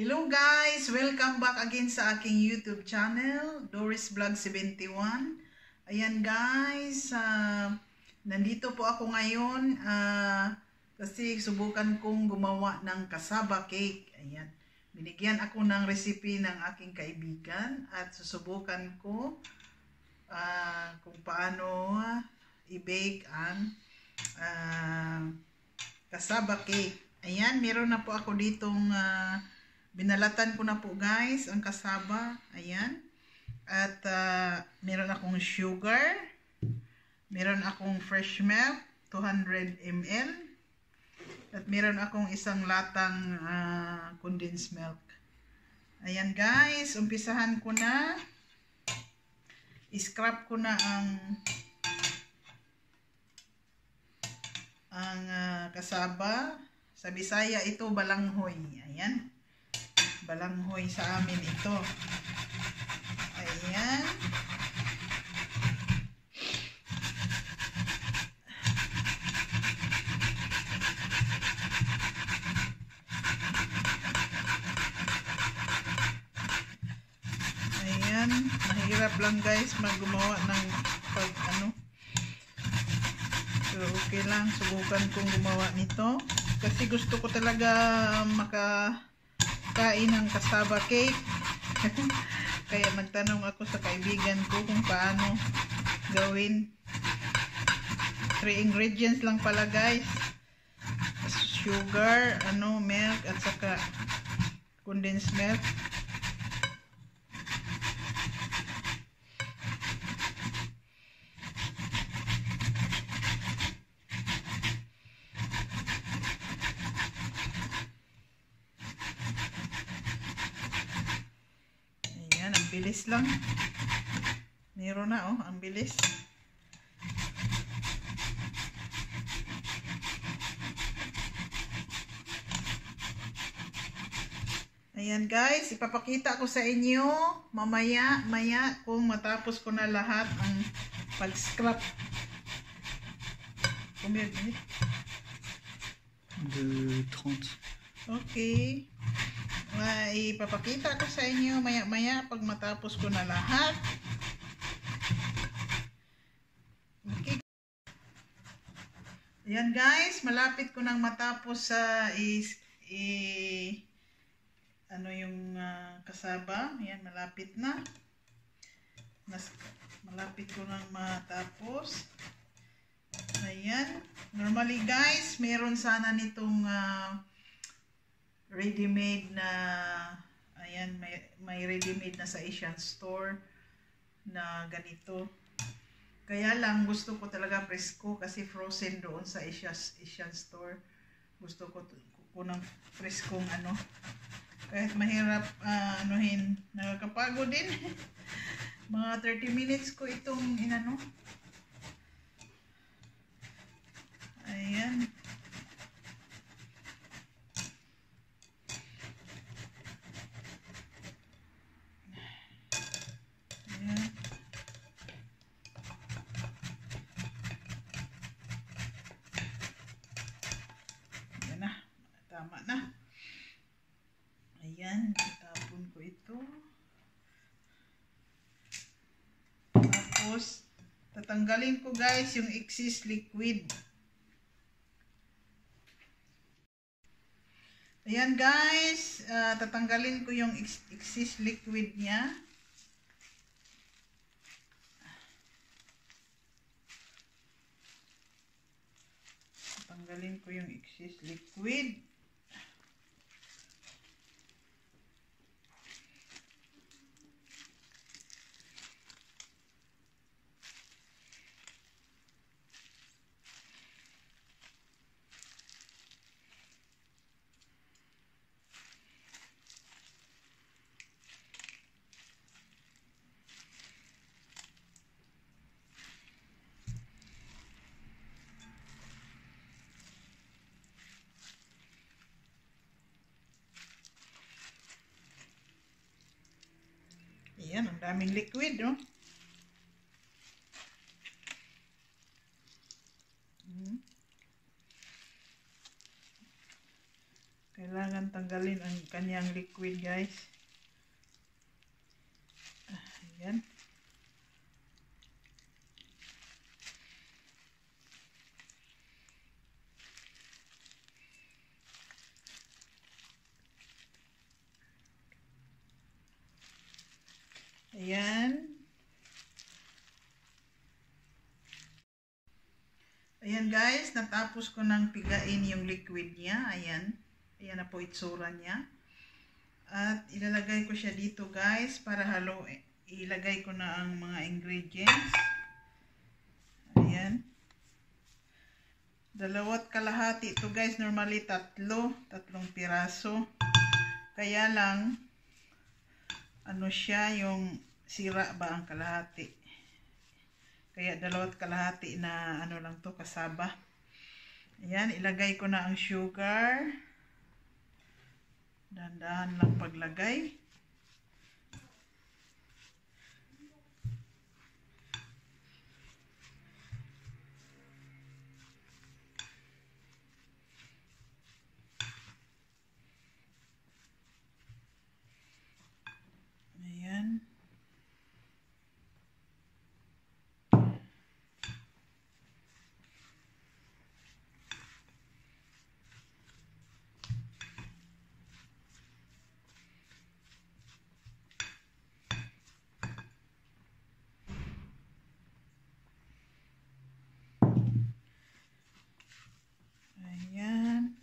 Hello guys! Welcome back again sa aking YouTube channel, Doris Vlog 71. Ayan guys, nandito po ako ngayon kasi subukan kong gumawa ng cassava cake. Ayan, binigyan ako ng recipe ng aking kaibigan at susubukan ko kung paano i-bake ang cassava cake. Ayan, meron na po ako ditong binalatan ko na po guys ang cassava. Ayan. At meron akong sugar. Meron akong fresh milk, 200 ml. At meron akong isang latang condensed milk. Ayan guys, umpisahan ko na. I-scrap ko na ang cassava. Sa Bisaya ito balanghoy. Ayan. Balanghoy sa amin ito. Ayan. Ayan. Mahirap lang guys gumawa ng pero okay lang. Subukan kong gumawa nito. Kasi gusto ko talaga kain ng cassava cake. Kaya nagtanong ako sa kaibigan ko kung paano gawin. 3 ingredients lang pala guys. Sugar, milk at saka condensed milk. Bilis lang. Meron na ang bilis. Ayan guys, ipapakita ko sa inyo maya kung matapos ko na lahat ang pag-scrap. Combien de minutes? De 30. Okay. Ipapakita ko sa inyo maya pag matapos ko na lahat. Okay. Ayan guys, malapit ko nang matapos yung cassava. Ayan, malapit na. Malapit ko nang matapos. Ayan. Normally guys, meron sana nitong ready-made na, ayan, may ready-made na sa Asian store na ganito. Kaya lang gusto ko talaga presko kasi frozen doon sa Asian store. Gusto ko ng preskong kahit mahirap nakakapagod din. Mga 30 minutes ko itong Ayan. Tama na. Ayan, itapon ko ito. Tapos, tatanggalin ko guys yung excess liquid. Ayan guys, tatanggalin ko yung excess liquid niya. Tatanggalin ko yung excess liquid. Ayan, ang daming liquid, no? Kailangan tanggalin ang kanyang liquid, guys. Ayan. Ayan. Ayan guys, natapos ko nang pigain yung liquid niya. Ayan. Ayan na po itsura niya. At ilalagay ko siya dito guys para ilagay ko na ang mga ingredients. Ayan. 2.5 ito guys. Normally 3 piraso. Kaya lang, ano siya, yung sira ba ang kalahati. Kaya 2.5 na ano lang to, kasaba. Ayan, ilagay ko na ang sugar. Dahan-dahan lang paglagay. Ayan. Ayan.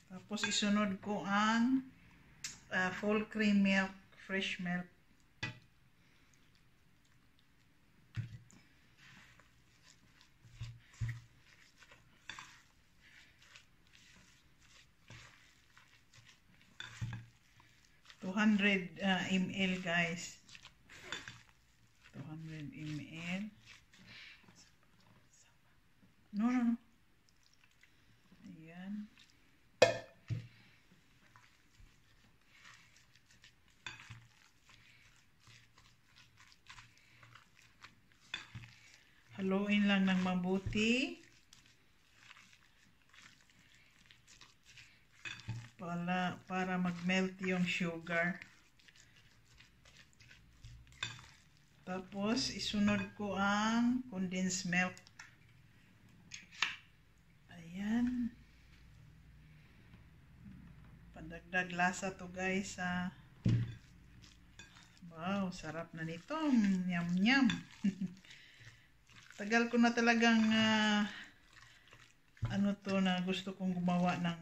Tapos isunod ko ang full cream milk, fresh milk. ml guys. 200 ml. No. Ayan. Haluin lang ng mabuti. Para mag-melt yung sugar. Tapos, isunod ko ang condensed milk. Ayan. Pandagdag lasa to guys. Wow, sarap na nito. Yum. Tagal ko na talagang ano to na gusto kong gumawa ng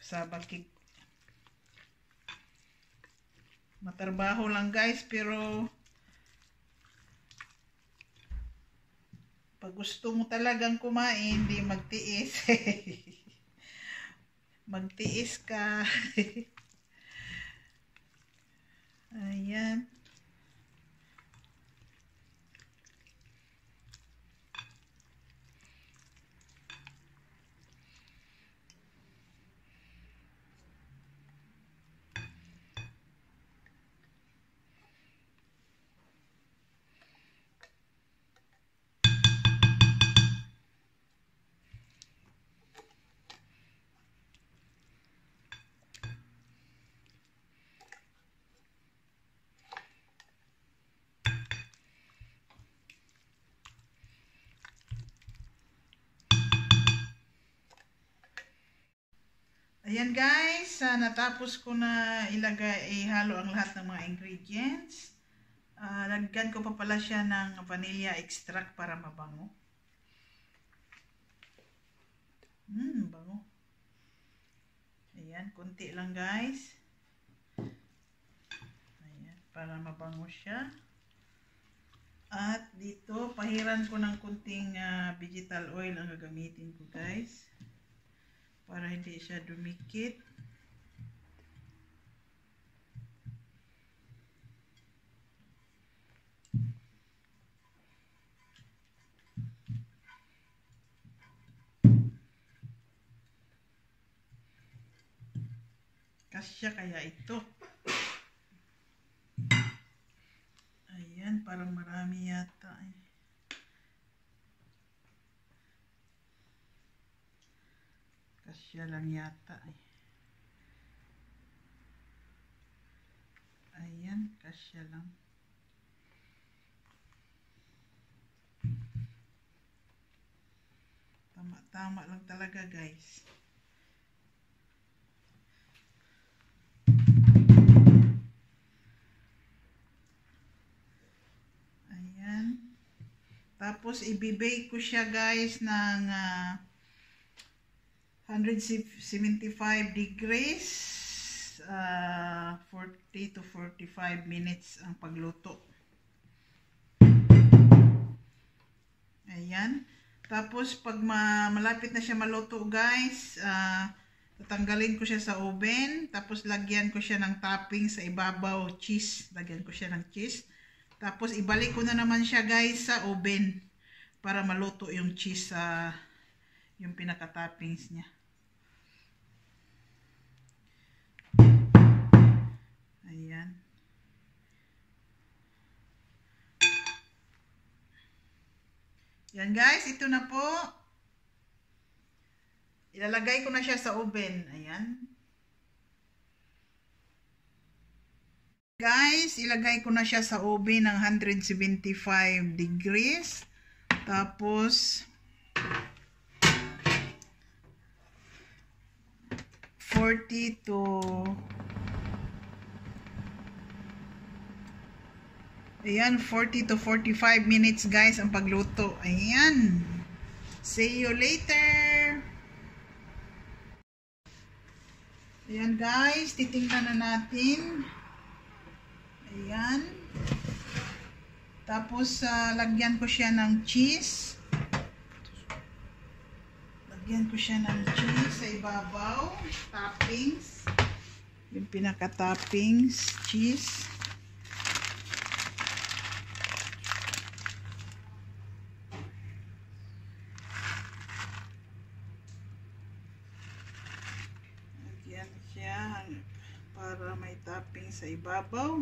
kasaba cake. Matrabaho lang guys, pero pag gusto mo talagang kumain, di magtiis. Magtiis ka. Ayan. Ayan guys, natapos ko na ihalo ang lahat ng mga ingredients. Lagyan ko pa pala siya ng vanilla extract para mabango. Bango. Ayan, konti lang guys. Ayan, para mabango siya. At dito, pahiran ko ng kunting vegetal oil ang gagamitin ko guys. Para hindi siya dumikit. Kasya kaya ito. Ayan, parang marami yata. Kasya lang yata eh. Ayan, kasya lang. Tama lang talaga guys. Ayan. Tapos ibibake ko siya guys ng 175 degrees. 40 to 45 minutes ang pagluto. Ayan. Tapos pag malapit na siya maluto guys, tatanggalin ko siya sa oven. Tapos lagyan ko siya ng topping sa ibabaw, cheese. Lagyan ko siya ng cheese. Tapos ibalik ko na naman siya guys sa oven para maluto yung cheese sa yung pinaka-toppings niya. Ayan. Yan guys, ito na po. Ilalagay ko na siya sa oven. Ayan. Guys, ilagay ko na siya sa oven ng 175 degrees. Tapos 40 to 40 to 45 minutes guys ang pagluto. Ayan. See you later. Ayan guys, titingnan na natin. Ayan. Tapos lagyan ko siya ng cheese. Lagyan ko siya ng cheese sa ibabaw. Toppings. Yung pinaka-toppings, cheese. Lagyan siya para may topping sa ibabaw.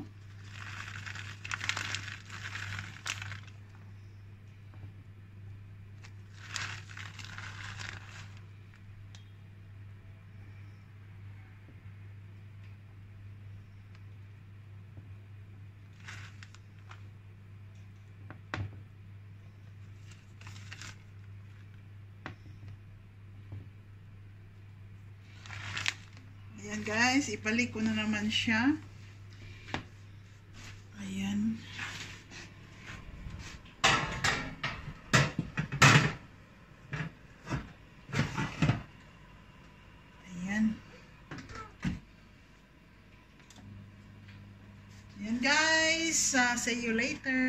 Ayan guys, ibalik ko na naman siya. Ayan. Ayan. Ayan guys, see you later.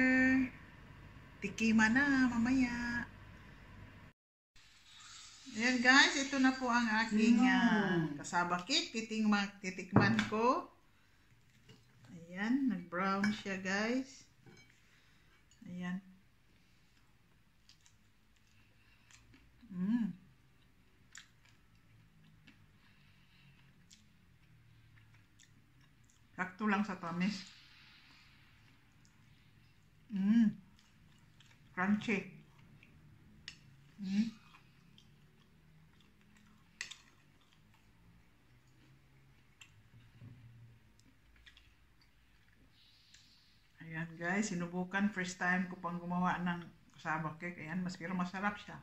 Tikiman na mamaya. Ayan guys, ito na po ang aking kasaba cake. Titikman ko. Ayan, nag-brown siya guys. Ayan. Sakto lang sa tamis. Crunchy. Ayan guys, sinubukan. First time ko pang gumawa ng kasaba cake. Ayan, pero masarap siya.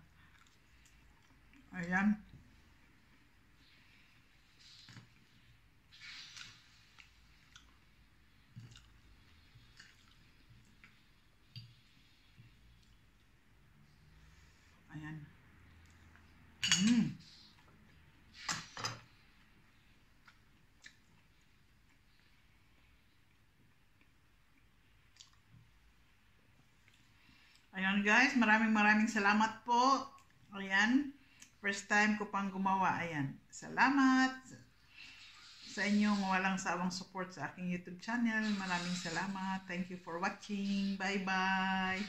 Ayan. Ayan. Ayan guys, maraming salamat po. Ayan, first time ko pang gumawa. Ayan, salamat sa inyong walang sawang support sa aking YouTube channel. Maraming salamat. Thank you for watching. Bye-bye.